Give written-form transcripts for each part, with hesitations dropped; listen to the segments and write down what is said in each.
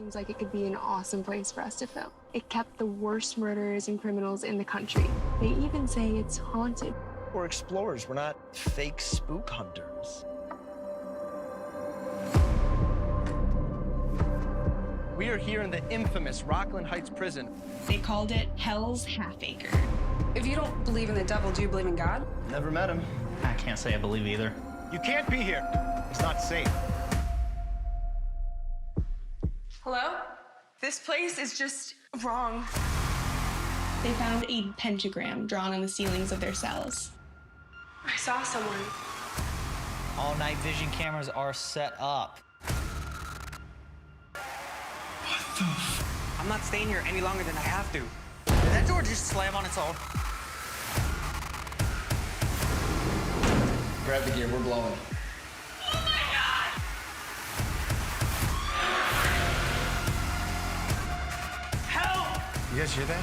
Seems like it could be an awesome place for us to film. It kept the worst murderers and criminals in the country. They even say it's haunted. We're explorers. We're not fake spook hunters. We are here in the infamous Rockland Heights prison. They called it Hell's Half Acre. If you don't believe in the devil, do you believe in God? Never met him. I can't say I believe either. You can't be here. It's not safe. Hello? This place is just wrong. They found a pentagram drawn on the ceilings of their cells. I saw someone. All night vision cameras are set up. I'm not staying here any longer than I have to. Did that door just slam on its own? Grab the gear. We're blowing. Oh my God! Help! You guys hear that?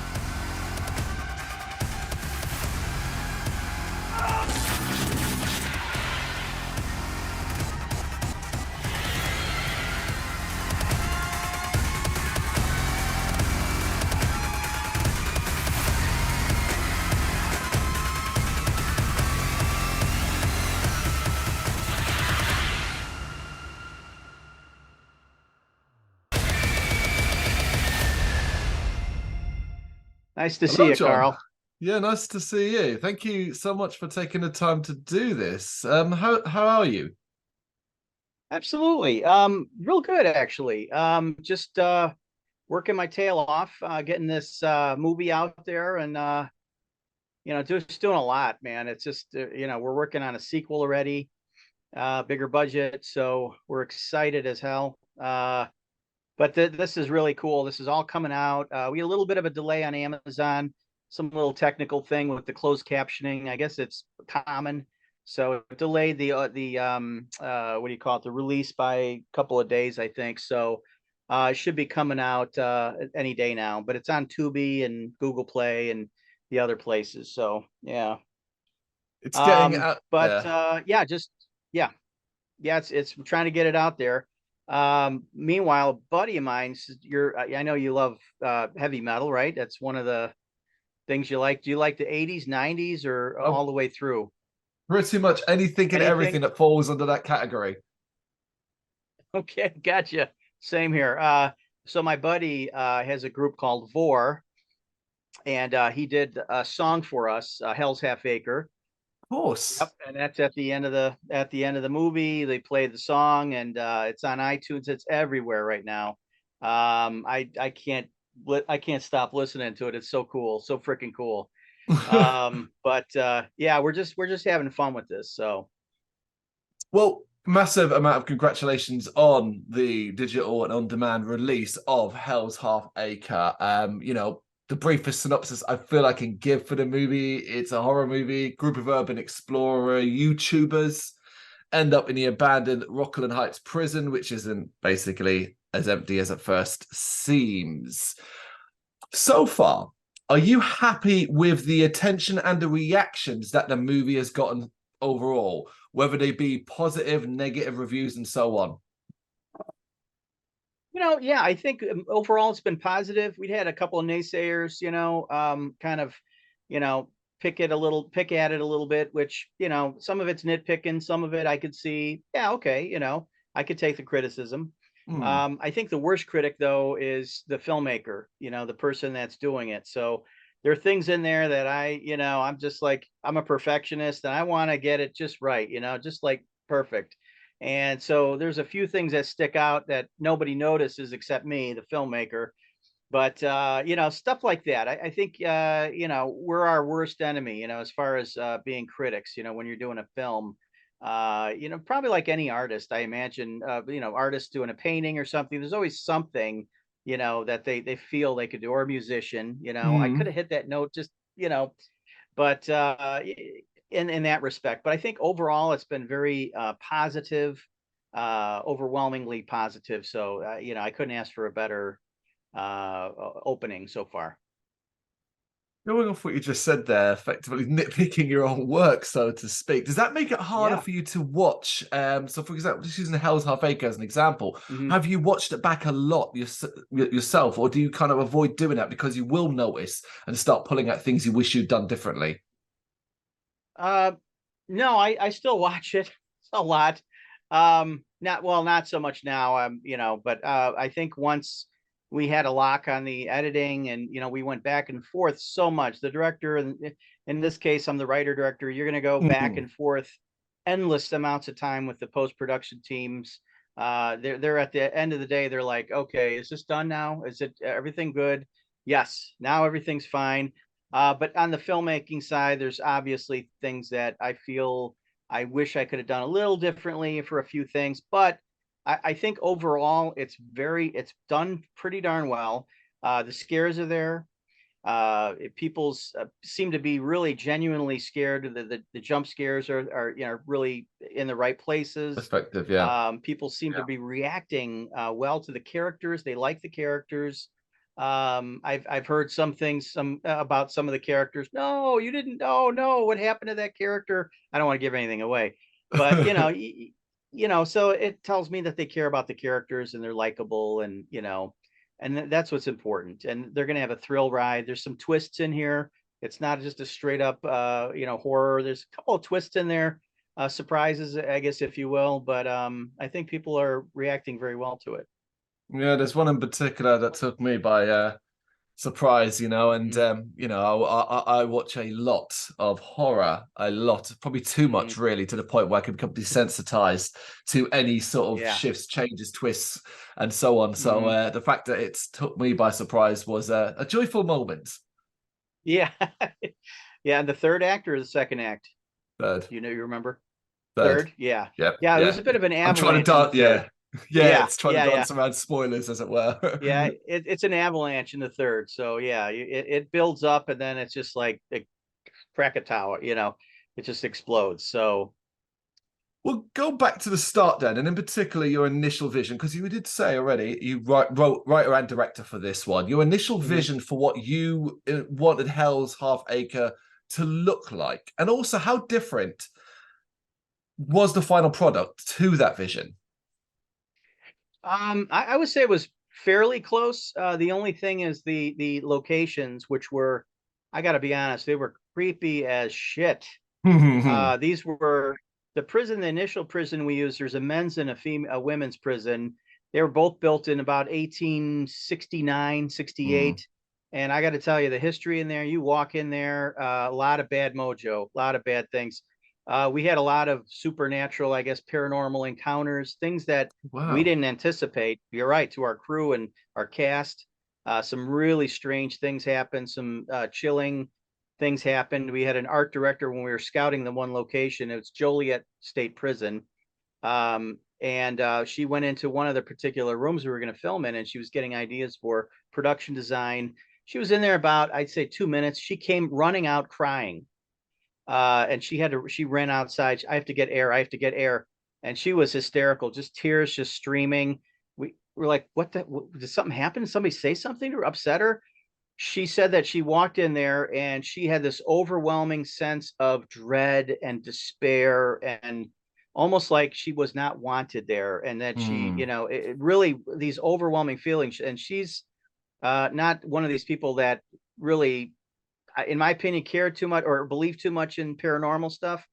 Nice to see Hello, you, John. Carl. Yeah, nice to see you. Thank you so much for taking the time to do this. How are you? Absolutely. Real good, actually. Just working my tail off, getting this movie out there, and just doing a lot, man. It's just we're working on a sequel already, bigger budget, so we're excited as hell. But this is really cool. This is all coming out. We had a little bit of a delay on Amazon, some little technical thing with the closed captioning. I guess it's common. So it delayed the what do you call it? The release by a couple of days, I think. So it should be coming out any day now. But it's on Tubi and Google Play and the other places. So yeah. It's getting out. But yeah. it's trying to get it out there. Meanwhile, a buddy of mine, I know you love heavy metal, right? That's one of the things you like. Do you like the 80s, 90s, or all the way through? Pretty much anything and everything that falls under that category. Okay, gotcha. Same here. So my buddy has a group called Vor, and he did a song for us, Hell's Half Acre. Of course. Yep, and that's at the end of the movie. They play the song, and it's on iTunes. It's everywhere right now. I can't stop listening to it. It's so cool, so freaking cool. But yeah, we're just having fun with this. So, well, massive amount of congratulations on the digital and on-demand release of Hell's Half Acre. The briefest synopsis I feel I can give for the movie: it's a horror movie. Group of urban explorer YouTubers end up in the abandoned Rockland Heights prison, which isn't basically as empty as it first seems. So far, are you happy with the attention and the reactions that the movie has gotten overall, whether they be positive, negative reviews, and so on? Yeah, I think overall it's been positive. We'd had a couple of naysayers, kind of, pick at it a little bit, which, some of it's nitpicking, some of it I could see, yeah, okay, I could take the criticism. I think the worst critic, though, is the filmmaker, the person that's doing it. So there are things in there that I'm just like, I'm a perfectionist and I want to get it just right, just like perfect. And so there's a few things that stick out that nobody notices except me, the filmmaker. But, stuff like that. I think, we're our worst enemy, as far as being critics, when you're doing a film. Probably like any artist, I imagine, artists doing a painting or something. There's always something, that they feel they could do, or a musician, I could have hit that note just, but in that respect. But I think overall it's been very positive, overwhelmingly positive. So, I couldn't ask for a better opening so far. Going off what you just said there, effectively nitpicking your own work, so to speak, does that make it harder Yeah. for you to watch? So, for example, just using Hell's Half Acre as an example, Mhm. have you watched it back a lot yourself, or do you kind of avoid doing that because you will notice and start pulling out things you wish you'd done differently? No, I still watch it a lot. Not so much now, but I think once we had a lock on the editing and, we went back and forth so much. The director, and in this case, I'm the writer director, you're going to go back Mm. and forth endless amounts of time with the post-production teams. They're at the end of the day, they're like, okay, is this done now? Is it everything good? Yes, now everything's fine. But on the filmmaking side, there's obviously things that I feel I wish I could have done a little differently for a few things. But I think overall, it's done pretty darn well. The scares are there. People's seem to be really genuinely scared. The jump scares are really in the right places. Perspective, yeah. People seem to be reacting well to the characters. They like the characters. I've heard some things about some of the characters. No, you didn't. Oh no, what happened to that character? I don't want to give anything away, but so it tells me that they care about the characters and they're likable, and that's what's important. And they're gonna have a thrill ride. There's some twists in here. It's not just a straight up horror. There's a couple of twists in there, surprises, I guess, if you will. But I think people are reacting very well to it. Yeah, there's one in particular that took me by surprise, and Mhm. I watch a lot of horror, a lot, probably too Mhm. much, really, to the point where I can become desensitized to any sort of Yeah. shifts, changes, twists, and so on. So Mhm. the fact that it took me by surprise was a joyful moment. Yeah. Yeah, and the third act or the second act? Third, You remember? third, Third? Yeah. yep, Yeah, there was yeah. a bit of an I'm trying to avalanche in the dance, third. yeah, yeah. Yeah, It's trying to yeah, yeah. dance around spoilers, as it were. Yeah, it's an avalanche in the third. So yeah, it builds up and then it's just like a Krakatoa, it just explodes. So Well, go back to the start then, and in particular your initial vision, because you did say already you wrote writer and director for this one. Your initial mhm. vision for what you wanted Hell's Half Acre to look like, and also how different was the final product to that vision? I would say it was fairly close. The only thing is the locations, which were, I got to be honest, they were creepy as shit. These were the initial prison we used. There's a men's and a women's prison. They were both built in about 1869, 68. And I got to tell you, the history in there, you walk in there, a lot of bad mojo, a lot of bad things. We had a lot of supernatural, I guess, paranormal encounters, things that we Wow. didn't anticipate. You're right, to our crew and our cast. Some really strange things happened, some chilling things happened. We had an art director when we were scouting the one location. It was Joliet State Prison. And she went into one of the particular rooms we were going to film in, and she was getting ideas for production design. She was in there about, I'd say, 2 minutes. She came running out crying. And she ran outside. I have to get air. I have to get air. And she was hysterical, just tears just streaming. We were like, did something happen? Did somebody say something or upset her? She said that she walked in there and she had this overwhelming sense of dread and despair, and almost like she was not wanted there, and that she, Hmm. it really, these overwhelming feelings. And she's not one of these people that really, in my opinion, cared too much or believed too much in paranormal stuff.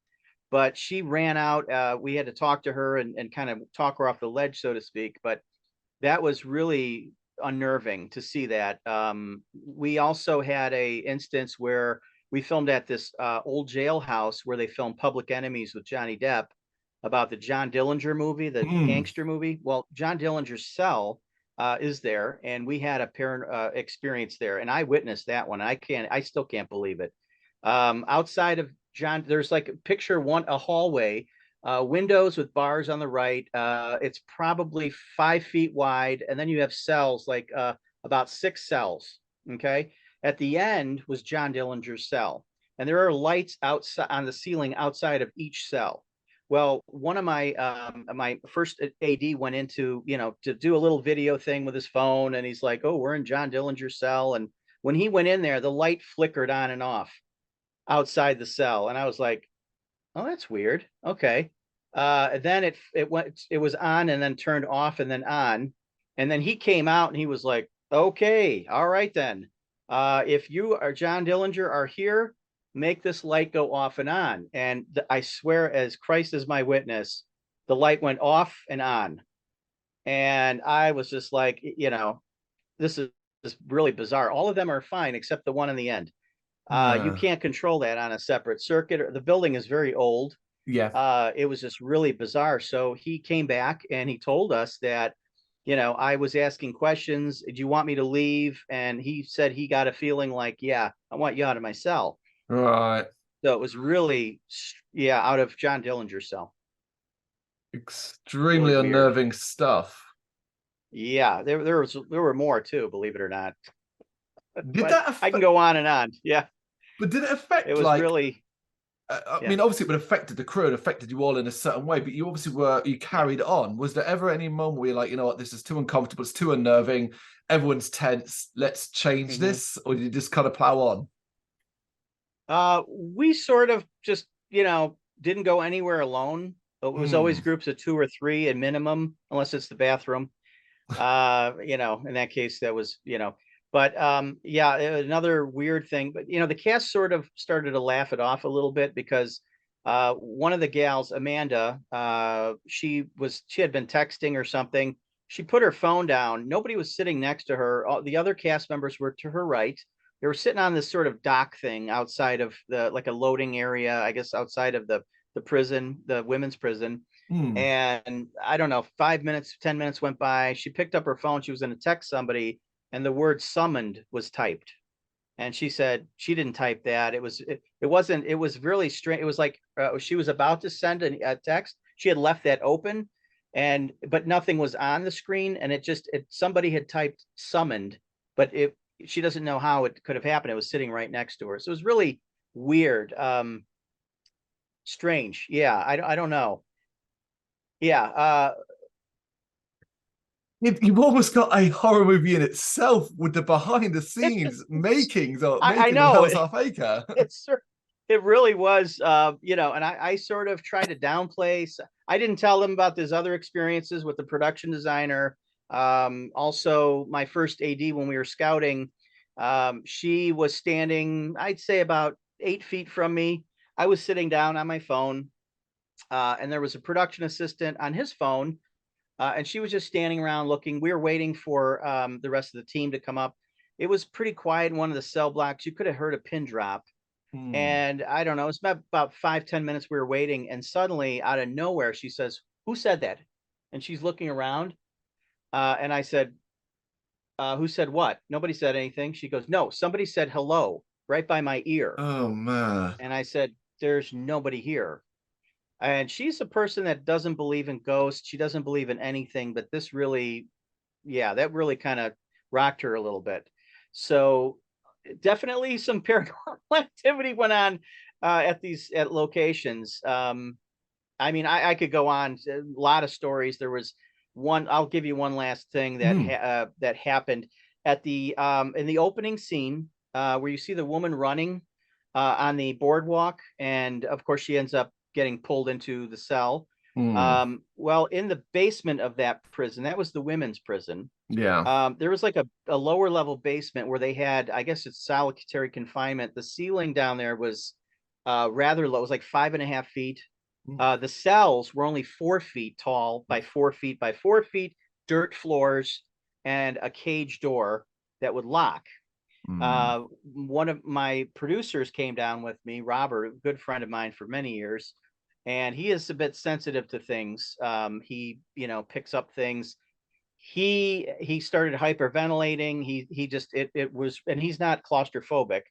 But she ran out. We had to talk to her and kind of talk her off the ledge, so to speak. But that was really unnerving to see that. We also had a instance where we filmed at this old jailhouse where they filmed Public Enemies with Johnny Depp, about the John Dillinger movie, the Hmm. gangster movie. Well, John Dillinger's cell is there, and we had a parent experience there, and I witnessed that one. I still can't believe it. Outside of John, there's like a hallway, windows with bars on the right. It's probably 5 feet wide, and then you have cells, like about 6 cells. Okay, at the end was John Dillinger's cell, and there are lights outside on the ceiling outside of each cell. Well, one of my first AD went into, to do a little video thing with his phone, and he's like, "Oh, we're in John Dillinger's cell," and when he went in there, the light flickered on and off outside the cell. And I was like, oh, that's weird. Okay. Then it was on and then turned off and then on. And then he came out and he was like, okay, all right then. If you are John Dillinger are here, make this light go off and on. And I swear, as Christ is my witness, the light went off and on. And I was just like, this is really bizarre. All of them are fine except the one in the end. You can't control that on a separate circuit. The building is very old. Yeah. It was just really bizarre. So he came back and he told us that, I was asking questions. Do you want me to leave? And he said he got a feeling like, yeah, I want you out of my cell. Right. So it was really, out of John Dillinger's cell. Extremely Really weird. unnerving stuff. Yeah, there were more too, believe it or not. Did that affect, I can go on and on. Yeah. But did it affect, it was like, really, I mean, obviously it would have affected the crew, it affected you all in a certain way, but you obviously you carried on. Was there ever any moment where you're like, you know what, this is too uncomfortable, it's too unnerving, everyone's tense, let's change this? Or did you just kind of plow on? We sort of just, didn't go anywhere alone. It was always groups of 2 or 3 at minimum, unless it's the bathroom. In that case, that was, but another weird thing, but the cast sort of started to laugh it off a little bit because one of the gals, Amanda, she had been texting or something. She put her phone down. Nobody was sitting next to her. All the other cast members were to her right. They were sitting on this sort of dock thing outside of like a loading area, I guess, outside of the prison, the women's prison. And I don't know, 5 minutes, 10 minutes went by. She picked up her phone. She was going to text somebody, and the word summoned was typed. And she said she didn't type that. It was really strange. It was like she was about to send a text. She had left that open, but nothing was on the screen. And somebody had typed summoned, but she doesn't know how it could have happened. It was sitting right next to her. So it was really weird. Strange. Yeah. I don't know. Yeah. You've almost got a horror movie in itself with the behind the scenes makings of Hell's Half Acre. It really was, and I sort of tried to downplay. I didn't tell them about these other experiences with the production designer. Also, my first AD when we were scouting, she was standing, I'd say about 8 feet from me. I was sitting down on my phone, and there was a production assistant on his phone. And she was just standing around looking. We were waiting for the rest of the team to come up. It was pretty quiet in one of the cell blocks. You could have heard a pin drop. And I don't know, it's about 5-10 minutes we were waiting. And suddenly, out of nowhere, she says, "Who said that?" And she's looking around. And I said, "Who said what?" Nobody said anything. She goes, "No, somebody said hello right by my ear." Oh, man. And I said, "There's nobody here." And she's a person that doesn't believe in ghosts. She doesn't believe in anything, but this really, that really kind of rocked her a little bit. So definitely some paranormal activity went on at locations. I mean, I could go on a lot of stories. There was one, I'll give you one last thing that that happened at the in the opening scene where you see the woman running on the boardwalk, and of course she ends up getting pulled into the cell. Well, in the basement of that prison, that was the women's prison. There was like a lower level basement where they had, I guess it's solitary confinement. The ceiling down there was rather low. It was like 5.5 feet. The cells were only 4 feet tall by 4 feet by 4 feet, dirt floors, and a cage door that would lock. One of my producers came down with me, Robert, a good friend of mine for many years, and he is a bit sensitive to things. He, picks up things. He started hyperventilating. He just, it was, and he's not claustrophobic,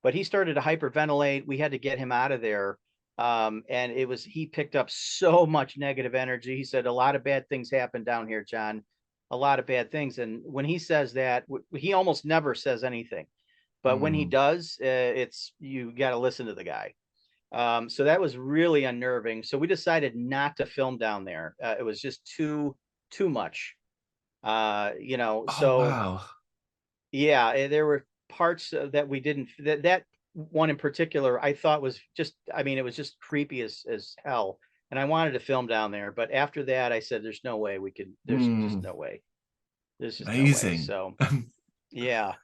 but he started to hyperventilate. We had to get him out of there. And he picked up so much negative energy. He said, "A lot of bad things happen down here, John. A lot of bad things." And when he says that, he almost never says anything, but when he does, you got to listen to the guy. So that was really unnerving. So we decided not to film down there. It was just too much, Oh, wow. Yeah, there were parts that we didn't, that one in particular, I thought was just, I mean, it was just creepy as hell. And I wanted to film down there, but after that, I said, "There's no way we could. There's just no way. There's just no way." Amazing. So, yeah.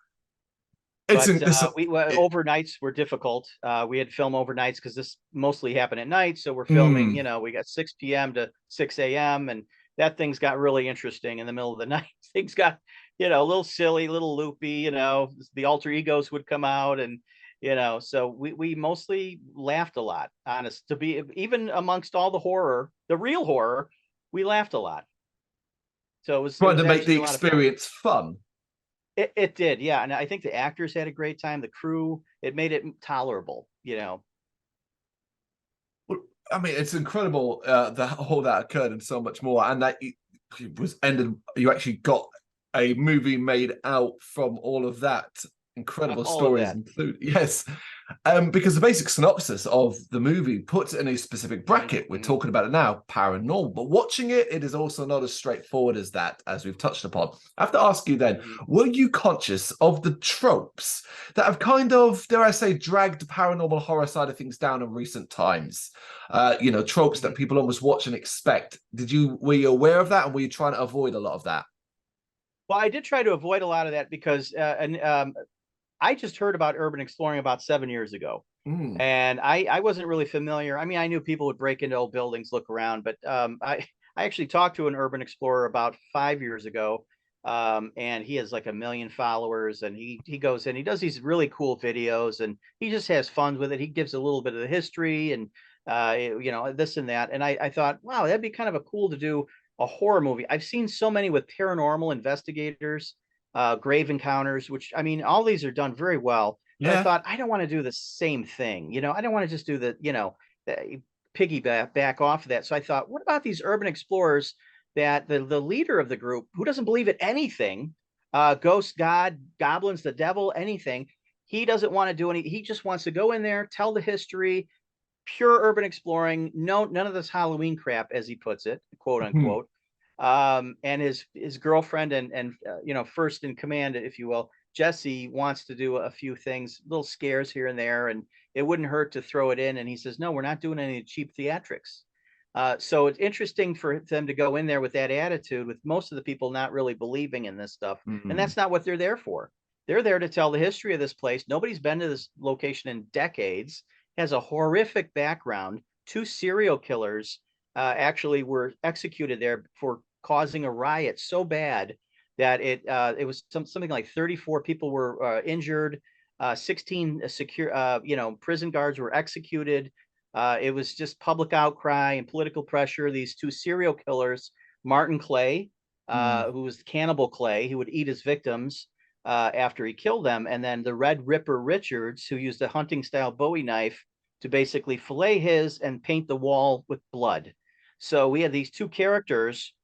It's But this, overnights were difficult. We had to film overnights because this mostly happened at night. So we're filming, you know, we got 6 p.m. to 6 a.m. and that thing's got really interesting in the middle of the night. Things got, you know, a little silly, a little loopy, you know, the alter egos would come out and, you know, so we mostly laughed a lot, honest to be, even amongst all the horror, the real horror, we laughed a lot. So it was trying to make actually the a lot of experience fun. It did, yeah. And I think the actors had a great time. The crew, it made it tolerable, you know. Well, I mean, it's incredible that all that occurred and so much more, and that it was ended. You actually got a movie made out from all of that. Incredible All of stories that. include, yes, because the basic synopsis of the movie puts it in a specific bracket. We're talking about it now, paranormal, but watching it, it is also not as straightforward as that, as we've touched upon. I have to ask you then, were you conscious of the tropes that have kind of, dare I say, dragged the paranormal horror side of things down in recent times? You know, tropes that people almost watch and expect. Were you aware of that, and were you trying to avoid a lot of that? Well, I did try to avoid a lot of that because I just heard about urban exploring about 7 years ago. And I wasn't really familiar. I mean, I knew people would break into old buildings, look around, but I actually talked to an urban explorer about 5 years ago. And he has like 1 million followers, and he goes in, he does these really cool videos, and he just has fun with it. He gives a little bit of the history and you know, this and that. And I thought, wow, that'd be kind of a cool to do a horror movie. I've seen so many with paranormal investigators, grave encounters, which, I mean, all these are done very well. But I thought, I don't want to do the same thing. You know, I don't want to just do the, you know, piggyback back off of that. So I thought, what about these urban explorers that the leader of the group, who doesn't believe in anything, ghosts, God, goblins, the devil, anything, he doesn't want to do any, he just wants to go in there, tell the history, pure urban exploring, none of this Halloween crap, as he puts it, quote unquote. And his girlfriend and you know, first in command, if you will, Jesse, wants to do a few things, little scares here and there, and it wouldn't hurt to throw it in. And he says, no, we're not doing any cheap theatrics. So it's interesting for them to go in there with that attitude, with most of the people not really believing in this stuff. And that's not what they're there for. They're there to tell the history of this place. Nobody's been to this location in decades. Has a horrific background. 2 serial killers actually were executed there for causing a riot so bad that it was something like 34 people were injured, 16 secure you know, prison guards were executed. It was just public outcry and political pressure. These 2 serial killers, Martin Clay, who was Cannibal Clay, who would eat his victims after he killed them, and then the Red Ripper Richards, who used a hunting style Bowie knife to basically fillet his and paint the wall with blood. So we had these 2 characters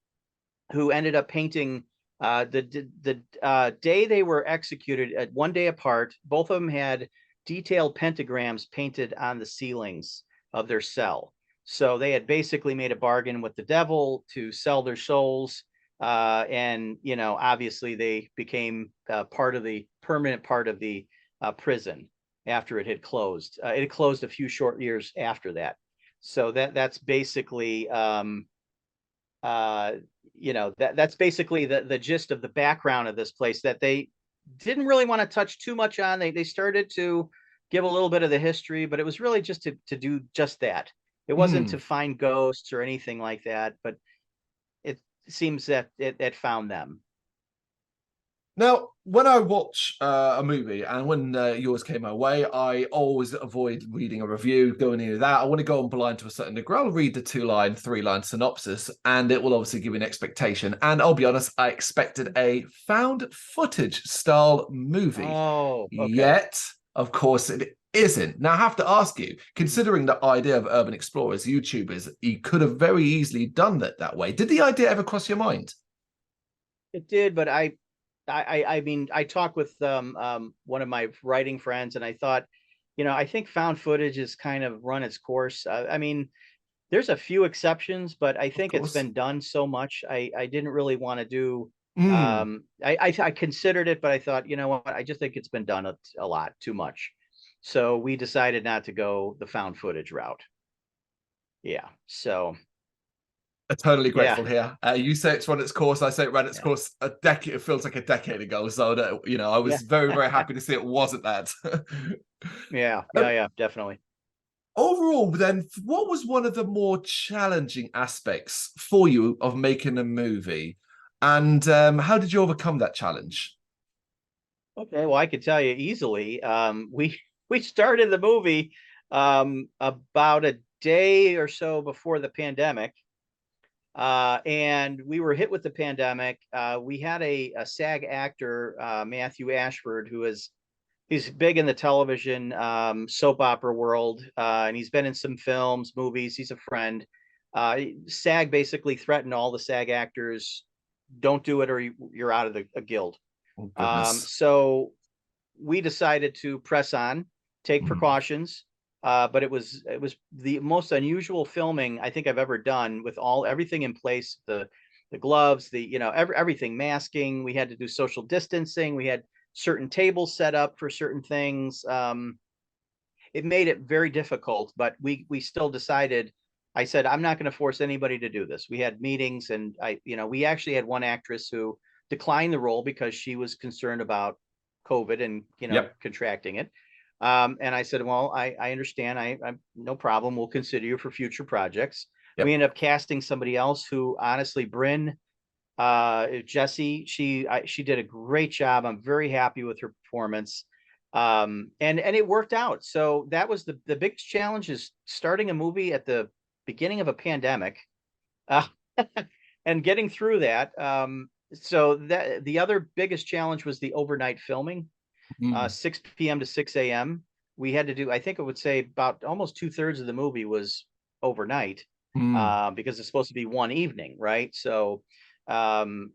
who ended up painting the day they were executed at 1 day apart. Both of them had detailed pentagrams painted on the ceilings of their cell. So they had basically made a bargain with the devil to sell their souls. And, you know, obviously they became permanent part of the prison after it had closed. It had closed a few short years after that. So that's basically you know, that's basically the gist of the background of this place, that they didn't really want to touch too much on. They started to give a little bit of the history, but it was really just to do just that. It wasn't to find ghosts or anything like that, but it seems that it found them. Now, when I watch a movie, and when yours came my way, I always avoid reading a review, going into that. I want to go on blind to a certain degree. I'll read the 2-line, 3-line synopsis, and it will obviously give you an expectation. And I'll be honest, I expected a found footage style movie. Oh, okay. Yet, of course, it isn't. Now, I have to ask you, considering the idea of urban explorers, YouTubers, you could have very easily done that way. Did the idea ever cross your mind? It did, but I mean, I talked with one of my writing friends, and I thought, you know, I think found footage has kind of run its course. I mean, there's a few exceptions, but I think it's been done so much. I didn't really want to do Mm. I considered it, but I thought, you know what, I just think it's been done a lot too much. So we decided not to go the found footage route. Yeah. So Eternally yeah, grateful here. You say it's run its course. I say it ran its yeah, course a decade. It feels like a decade ago. So that, you know, I yeah, was very, very happy to see it wasn't that. yeah, Um, yeah, yeah, definitely. Overall, then, what was one of the more challenging aspects for you of making a movie, and how did you overcome that challenge? Okay, well, I could tell you easily. We started the movie about a day or so before the pandemic. And we were hit with the pandemic. We had a SAG actor, Matthew Ashford, he's big in the television soap opera world, and he's been in some films, movies. He's a friend. SAG basically threatened all the SAG actors, don't do it or you're out of a guild. Oh, goodness. So we decided to press on, take Mm. precautions. But it was the most unusual filming I think I've ever done, with everything in place, the gloves, everything, masking. We had to do social distancing. We had certain tables set up for certain things. It made it very difficult, but we still decided. I said, I'm not going to force anybody to do this. We had meetings, and we actually had one actress who declined the role because she was concerned about COVID and Yep. contracting it. And I said, well, I understand. I'm no problem. We'll consider you for future projects. We Yep. ended up casting somebody else who, honestly, Bryn, Jesse, she did a great job. I'm very happy with her performance. And it worked out. So that was the biggest challenge, is starting a movie at the beginning of a pandemic, uh, and getting through that. So that the other biggest challenge was the overnight filming, Mm. 6 p.m. to 6 a.m. We had to do, I think it would say about almost 2/3 of the movie was overnight, Mm. because it's supposed to be one evening, right? So um,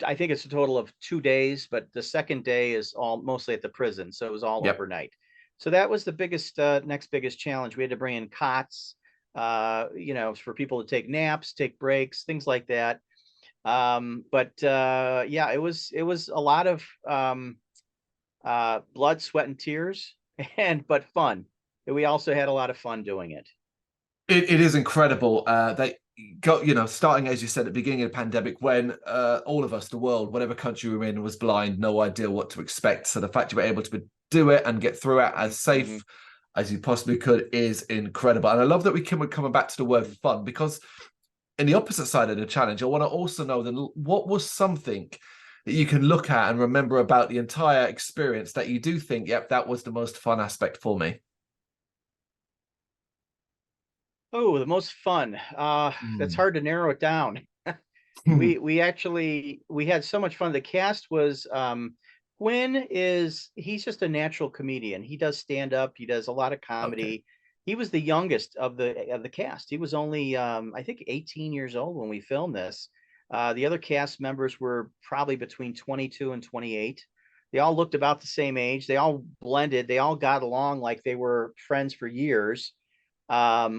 I think it's a total of 2 days, but the second day is all mostly at the prison. So it was all Yep. overnight. So that was the next biggest challenge. We had to bring in cots, for people to take naps, take breaks, things like that. But yeah, it was a lot of blood, sweat, and tears, but fun. We also had a lot of fun doing it. It is incredible. They got, starting, as you said, at the beginning of the pandemic, when all of us, the world, whatever country we were in, was blind, no idea what to expect. So the fact you were able to do it and get through it as Mm-hmm. safe as you possibly could is incredible. And I love that we're coming back to the word fun, because in the opposite side of the challenge, I want to also know then, what was something that you can look at and remember about the entire experience that you do think, yep, that was the most fun aspect for me? Oh, the most fun. That's Mm. hard to narrow it down. We had so much fun. The cast was Quinn he's just a natural comedian. He does stand up, he does a lot of Okay. comedy. He was the youngest of the cast. He was only I think 18 years old when we filmed this. The other cast members were probably between 22 and 28. They all looked about the same age. They all blended. They all got along like they were friends for years,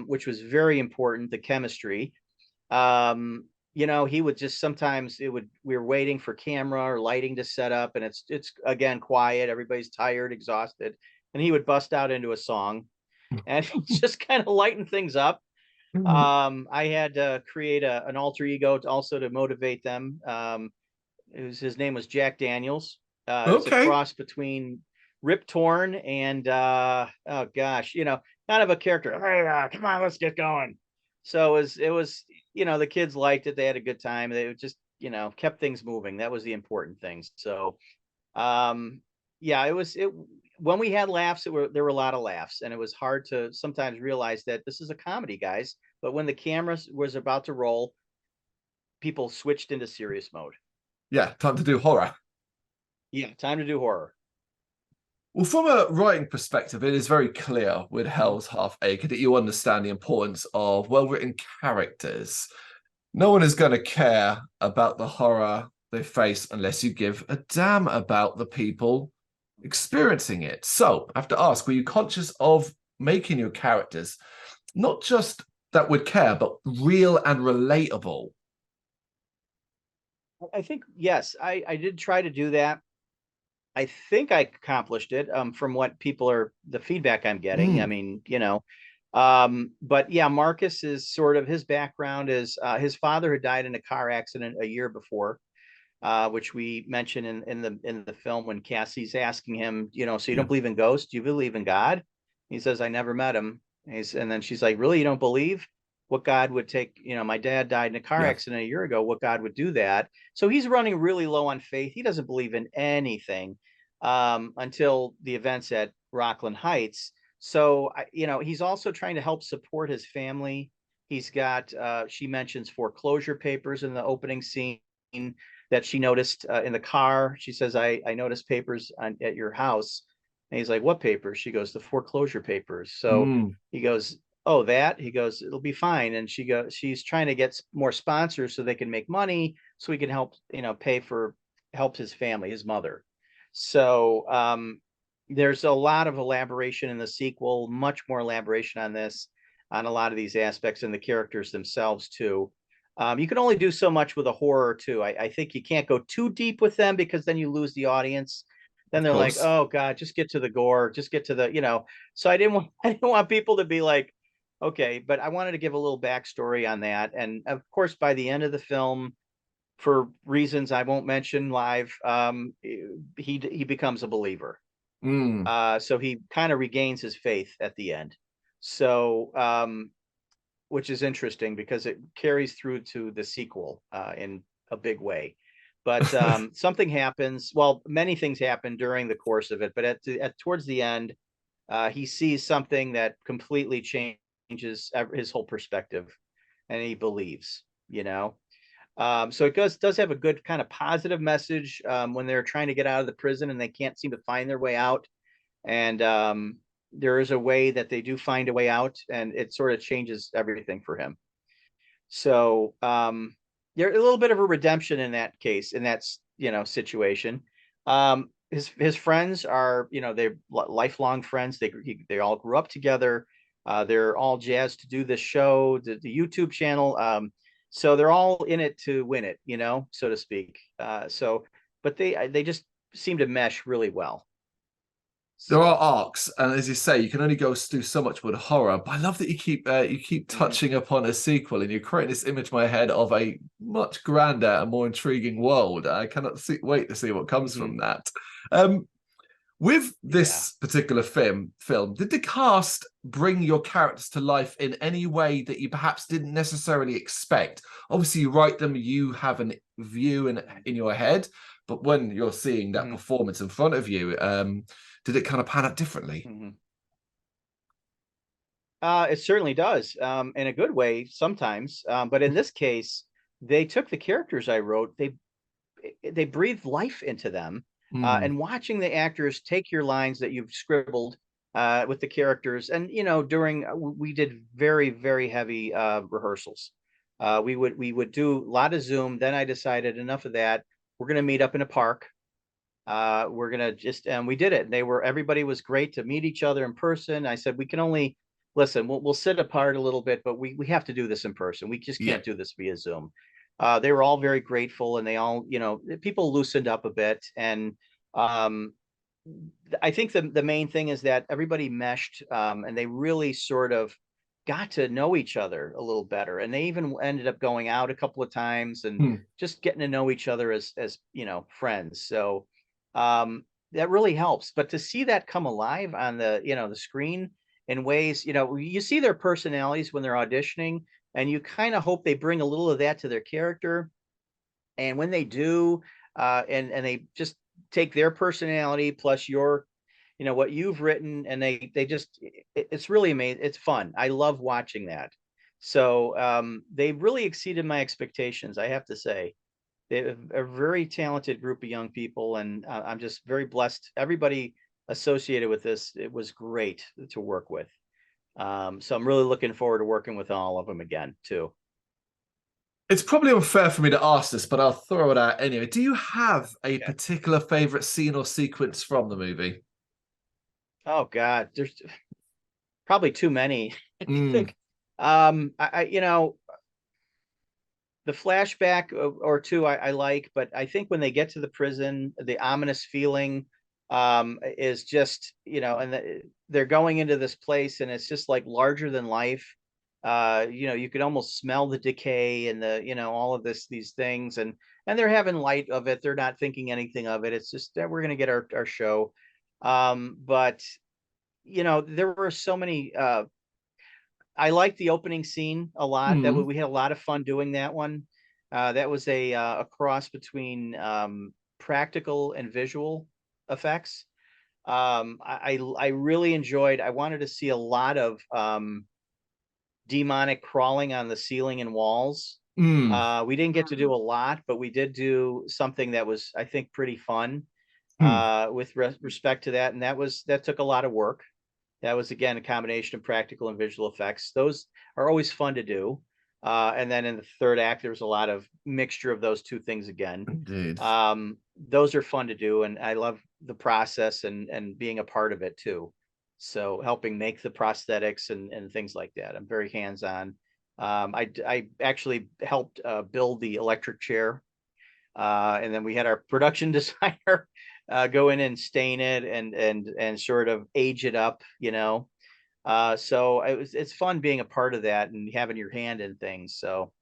which was very important, the chemistry. He would just sometimes we were waiting for camera or lighting to set up, and it's again quiet, everybody's tired, exhausted, and he would bust out into a song, and just kind of lighten things up. I had to create an alter ego also to motivate them. His name was Jack Daniels. It was a Okay. cross between Rip Torn and oh gosh, kind of a character. Hey, come on, let's get going. So it was the kids liked it. They had a good time. They just kept things moving. That was the important thing. So yeah, it when we had laughs, there were a lot of laughs, and it was hard to sometimes realize that this is a comedy, guys. But when the camera was about to roll, people switched into serious mode. Yeah, time to do horror. Yeah, time to do horror. Well, from a writing perspective, it is very clear with Mhm. Hell's Half Acre that you understand the importance of well-written characters. No one is going to care about the horror they face unless you give a damn about the people experiencing it. So I have to ask, were you conscious of making your characters not just that would care, but real and relatable? I think, yes, I did try to do that. I think I accomplished it, from what the feedback I'm getting. I Mm, mean, but yeah, Marcus is sort of, his background is, his father had died in a car accident a year before, which we mentioned in the film when Cassie's asking him, so you yeah. don't believe in ghosts? Do you believe in God? He says, I never met him. And then she's like, really, you don't believe what God would take? My dad died in a car Yeah. accident a year ago. What God would do that? So he's running really low on faith. He doesn't believe in anything, until the events at Rockland Heights. So, he's also trying to help support his family. He's got, she mentions foreclosure papers in the opening scene that she noticed, in the car. She says, I noticed papers at your house. And he's like, what papers? She goes, the foreclosure papers. So Mm. he goes, oh, that? He goes, it'll be fine. And she's trying to get more sponsors so they can make money so he can help, help his family, his mother. So, there's a lot of elaboration in the sequel, much more elaboration on this, on a lot of these aspects, and the characters themselves too. You can only do so much with a horror too. I think you can't go too deep with them, because then you lose the audience. Then Of they're like, course. oh God, just get to the gore, just get to the. So I didn't want I didn't want people to be like, okay, but I wanted to give a little backstory on that. And of course, by the end of the film, for reasons I won't mention live, he becomes a believer. Mm. So he kind of regains his faith at the end. So, which is interesting because it carries through to the sequel, in a big way. But something happens. Well, many things happen during the course of it, but towards the end, he sees something that completely changes his whole perspective, and he believes. So it does have a good kind of positive message, when they're trying to get out of the prison and they can't seem to find their way out. And there is a way that they do find a way out, and it sort of changes everything for him. So, there's a little bit of a redemption in that case, in that situation. His friends are, they're lifelong friends. They all grew up together. They're all jazzed to do this show, the YouTube channel. So they're all in it to win it, so to speak. But they just seem to mesh really well. There are arcs, and as you say, you can only go do so much with horror. But I love that you keep Mhm. touching upon a sequel, and you're creating this image in my head of a much grander and more intriguing world. I cannot wait to see what comes Mhm. from that. Um, with Yeah. this particular film, did the cast bring your characters to life in any way that you perhaps didn't necessarily expect? Obviously, you write them, you have a view in your head, but when you're seeing that Mhm. performance in front of you, did it kind of pan out differently? Mhm. It certainly does, in a good way sometimes. But in this case, they took the characters I wrote, they breathed life into them. Mm, And watching the actors take your lines that you've scribbled, with the characters, and during we did very, very heavy rehearsals. We would do a lot of Zoom. Then I decided, enough of that. We're going to meet up in a park. We're gonna just And we did it. Everybody was great to meet each other in person. I said, we can only listen, we'll sit apart a little bit, but we have to do this in person. We just yeah. can't do this via Zoom. They were all very grateful, and they all, people loosened up a bit. And um I think the main thing is that everybody meshed, and they really sort of got to know each other a little better. And they even ended up going out a couple of times and Hmm. just getting to know each other as friends. So, that really helps. But to see that come alive on the screen in ways, you see their personalities when they're auditioning, and you kind of hope they bring a little of that to their character. And when they do, and they just take their personality plus what you've written, and they just it's really amazing. It's fun. I love watching that. So, they really exceeded my expectations, I have to say. They're a very talented group of young people, and I'm just very blessed. Everybody associated with this, it was great to work with. So I'm really looking forward to working with all of them again too. It's probably unfair for me to ask this, but I'll throw it out anyway. Do you have a Okay. particular favorite scene or sequence from the movie? Oh God, there's probably too many. I Mm, think, I the flashback or two I like, but I think when they get to the prison, the ominous feeling is just, and they're going into this place and it's just like larger than life. You could almost smell the decay and all of these things, and they're having light of it. They're not thinking anything of it. It's just that we're going to get our show. But there were so many, I liked the opening scene a lot. That we had a lot of fun doing that one. That was a cross between practical and visual effects. I really enjoyed. I wanted to see a lot of demonic crawling on the ceiling and walls. We didn't get to do a lot, but we did do something that was, I think, pretty fun with respect to that, and that took a lot of work. That was, again, a combination of practical and visual effects. Those are always fun to do. And then in the third act, there was a lot of mixture of those two things again. Indeed. Those are fun to do, and I love the process and being a part of it too. So helping make the prosthetics and things like that. I'm very hands-on. I actually helped build the electric chair. And then we had our production designer go in and stain it and sort of age it up, so it's fun being a part of that and having your hand in things. So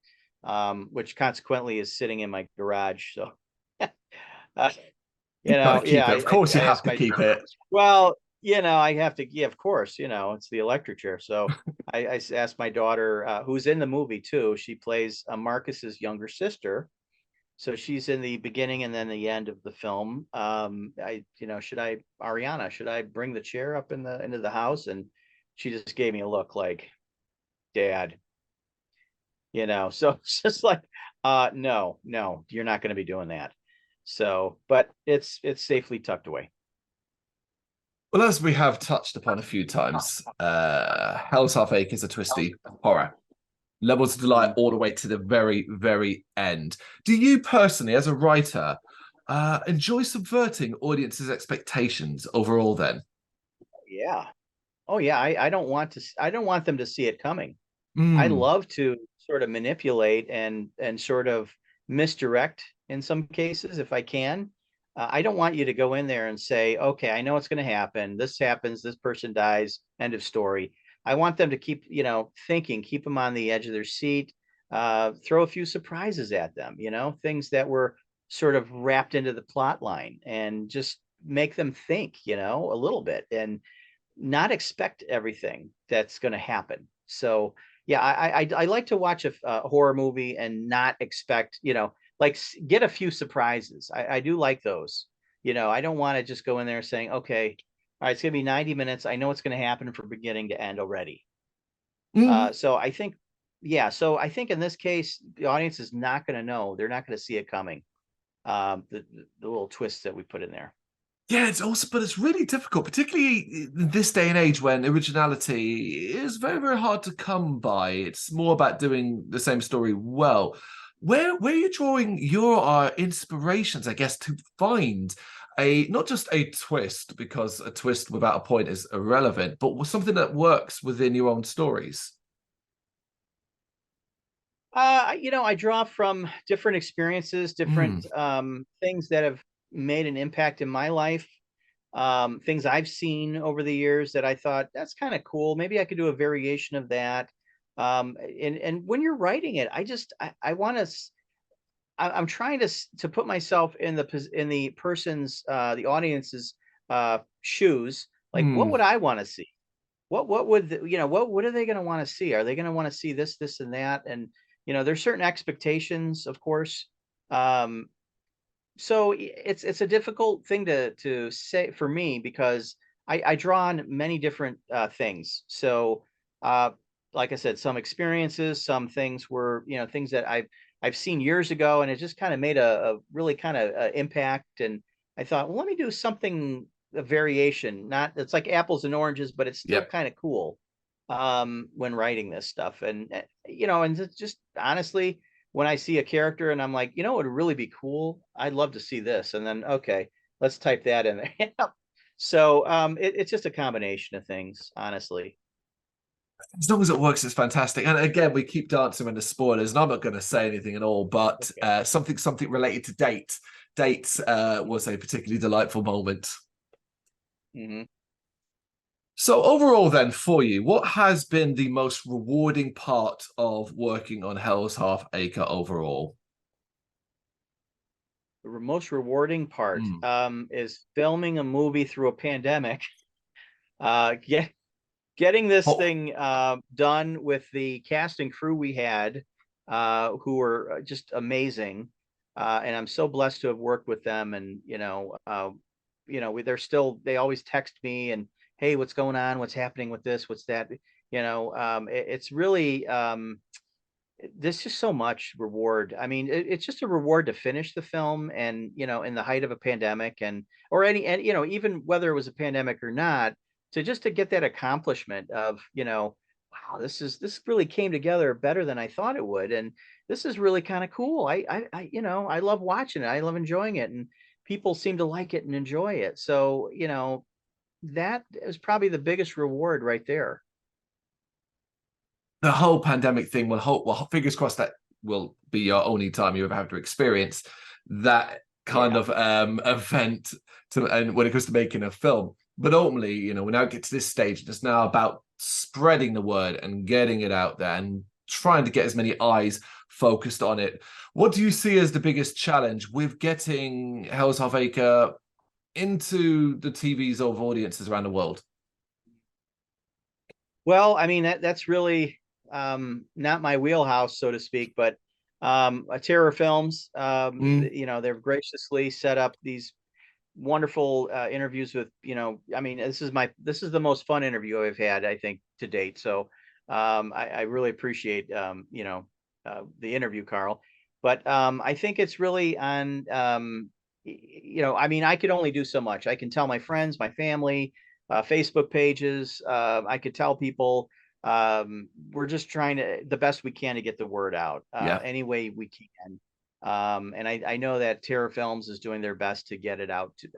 which consequently is sitting in my garage. So Of course you have to keep it. Well, I have to. Yeah, of course. It's the electric chair. So I asked my daughter, who's in the movie too. She plays Marcus's younger sister. So she's in the beginning and then the end of the film. Ariana, should I bring the chair up into the house? And she just gave me a look like, Dad. So it's just like, no, you're not going to be doing that. So, but it's safely tucked away. Well, as we have touched upon a few times, Hell's Half Acre is a twisty horror. Levels of delight all the way to the very, very end. Do you personally, as a writer, enjoy subverting audiences' expectations overall then? Yeah. Oh yeah. I don't want them to see it coming. I love to sort of manipulate and sort of misdirect in some cases if I can. I don't want you to go in there and say, okay, I know what's going to happen. This happens. This person dies. End of story. I want them to keep, thinking, keep them on the edge of their seat, throw a few surprises at them, things that were sort of wrapped into the plot line, and just make them think, a little bit and not expect everything that's going to happen. So, yeah, I like to watch a horror movie and not expect, like get a few surprises. I do like those. I don't want to just go in there saying, okay, all right, it's going to be 90 minutes. I know what's going to happen from beginning to end already. So I think, in this case, the audience is not going to know. They're not going to see it coming. The little twists that we put in there. Yeah, but it's really difficult, particularly in this day and age when originality is very, very hard to come by. It's more about doing the same story well. Where are you drawing your inspirations, I guess, to find not just a twist, because a twist without a point is irrelevant, but something that works within your own stories? I draw from different experiences, different things that have made an impact in my life, things I've seen over the years that I thought that's kind of cool. Maybe I could do a variation of that. And when you're writing it, I want to. I'm trying to put myself in the person's the audience's shoes. Like, what would I want to see? What would what are they going to want to see? Are they going to want to see this, and that? And there's certain expectations, of course. So it's a difficult thing to say for me, because I draw on many different things. So like I said, some experiences, some things were things that I've seen years ago, and it just kind of made a really kind of impact. And I thought, well, let me do something, a variation. Not, it's like apples and oranges, but it's still kind of cool when writing this stuff. And and it's just honestly, when I see a character and I'm like, it would really be cool. I'd love to see this. And then, okay, let's type that in there. So it's just a combination of things, honestly. As long as it works, it's fantastic. And again, we keep dancing into spoilers, and I'm not going to say anything at all, but something related to dates was a particularly delightful moment. Mm-hmm. So overall then, for you, what has been the most rewarding part of working on Hell's Half Acre overall? The most rewarding part is filming a movie through a pandemic. Getting this thing done with the cast and crew we had, who were just amazing, and I'm so blessed to have worked with them. And they always text me and, hey, what's going on? What's happening with this? What's that? It's really there's just so much reward. I mean, it's just a reward to finish the film, and in the height of a pandemic, and even whether it was a pandemic or not, to get that accomplishment of wow, this really came together better than I thought it would, and this is really kind of cool. I love watching it. I love enjoying it, and people seem to like it and enjoy it. So that is probably the biggest reward right there. The whole pandemic thing well, fingers crossed that will be your only time you ever have to experience that kind of event and when it comes to making a film. But ultimately, we now get to this stage, and it's now about spreading the word and getting it out there and trying to get as many eyes focused on it. What do you see as the biggest challenge with getting Hell's Half Acre into the TVs of audiences around the world? Well, I mean, that's really not my wheelhouse, so to speak, but Terror Films, they've graciously set up these wonderful interviews with, I mean, this is the most fun interview I've had, I think, to date. So I really appreciate, the interview, Carl. But I think it's really on, I mean, I could only do so much. I can tell my friends, my family, Facebook pages. I could tell people. We're just trying the best we can to get the word out any way we can. And I know that Terror Films is doing their best to get it out to,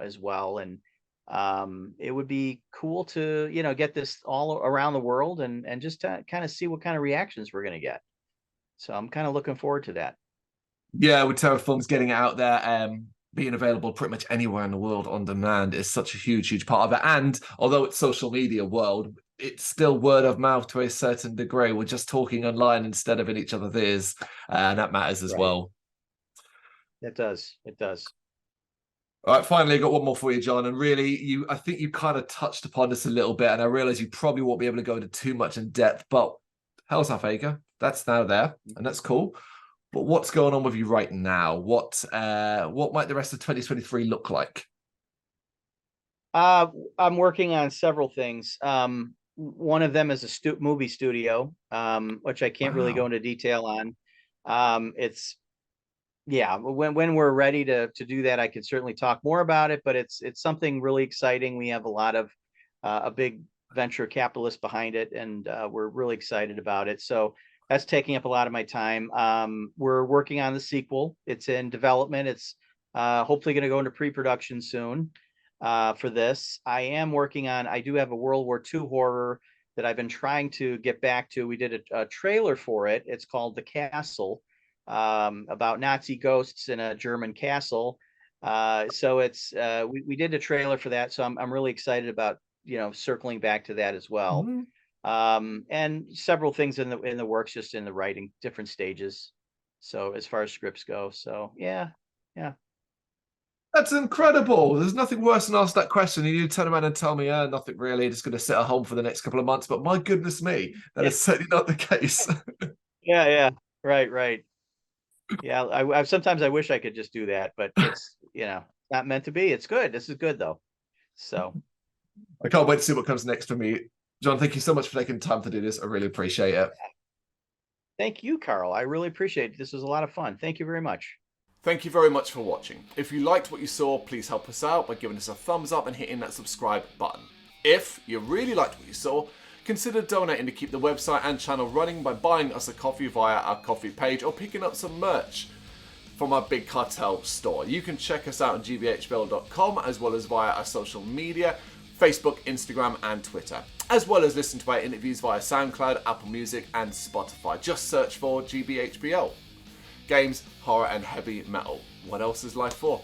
as well. And it would be cool to, get this all around the world and just to kind of see what kind of reactions we're going to get. So I'm kind of looking forward to that. Yeah, with Terror Films getting it out there, being available pretty much anywhere in the world on demand is such a huge part of it. And although it's social media world, it's still word of mouth to a certain degree. We're just talking online instead of in each other's ears, and that matters as well. It does. All right, finally, I got one more for you, John. And really, I think you kind of touched upon this a little bit, and I realize you probably won't be able to go into too much in depth, but Hell's Half Acre, that's now there, and that's cool. But what's going on with you right now? What might the rest of 2023 look like? I'm working on several things. One of them is a movie studio, which I can't really go into detail on. It's when we're ready to do that, I could certainly talk more about it, but it's something really exciting. We have a lot of a big venture capitalist behind it, and we're really excited about it. So that's taking up a lot of my time. We're working on the sequel. It's in development. It's hopefully going to go into pre-production soon. For this, I do have a World War II horror that I've been trying to get back to. We did a trailer for it. It's called The Castle, about Nazi ghosts in a German castle. So it's we did a trailer for that. So I'm really excited about circling back to that as well. And several things in the works, just in the writing, different stages. So as far as scripts go, so yeah. That's incredible. There's nothing worse than ask that question and you turn around and tell me, nothing really, just going to sit at home for the next couple of months. But my goodness me, that is certainly not the case. Yeah. Right. Yeah, I sometimes I wish I could just do that, but it's not meant to be. It's good. This is good though. So I can't wait to see what comes next for me. John, thank you so much for taking time to do this. I really appreciate it. Thank you, Carl. I really appreciate it. This was a lot of fun. Thank you very much. Thank you very much for watching. If you liked what you saw, please help us out by giving us a thumbs up and hitting that subscribe button. If you really liked what you saw, consider donating to keep the website and channel running by buying us a coffee via our coffee page or picking up some merch from our Big Cartel store. You can check us out on gbhbl.com as well as via our social media, Facebook, Instagram and Twitter. as well as listen to our interviews via SoundCloud, Apple Music and Spotify. Just search for GBHBL. Games, horror and heavy metal. What else is life for?